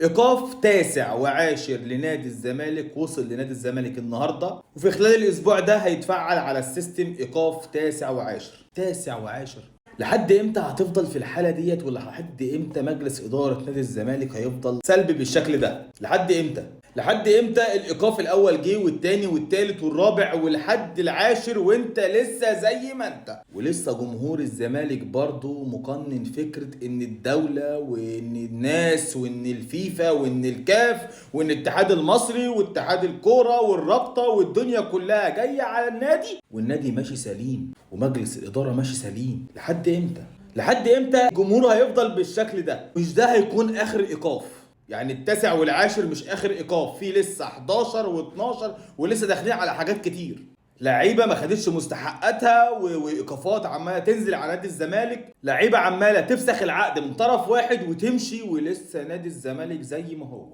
ايقاف تاسع وعاشر لنادي الزمالك وصل لنادي الزمالك النهارده، وفي خلال الاسبوع ده هيتفعل على السيستم ايقاف تاسع وعاشر. تاسع وعاشر لحد امتى هتفضل في الحاله ديت؟ ولا لحد امتى مجلس اداره نادي الزمالك هيفضل سلبي بالشكل ده؟ لحد امتى؟ لحد امتى الايقاف الاول جه والتاني والتالت والرابع ولحد العاشر وانت لسه زي ما انت؟ ولسه جمهور الزمالك برضو مقنن فكرة ان الدولة وان الناس وان الفيفا وان الكاف وان الاتحاد المصري واتحاد الكورة والرابطة والدنيا كلها جاية على النادي، والنادي ماشي سليم ومجلس الادارة ماشي سليم. لحد امتى؟ لحد امتى الجمهور هيفضل بالشكل ده؟ مش ده هيكون اخر ايقاف. يعني التاسع والعاشر مش اخر ايقاف، في لسه 11 و12 ولسه داخلين على حاجات كتير. لعيبه ما خدتش مستحقاتها وايقافات عماله تنزل على نادي الزمالك، لعيبه عماله تفسخ العقد من طرف واحد وتمشي، ولسه نادي الزمالك زي ما هو.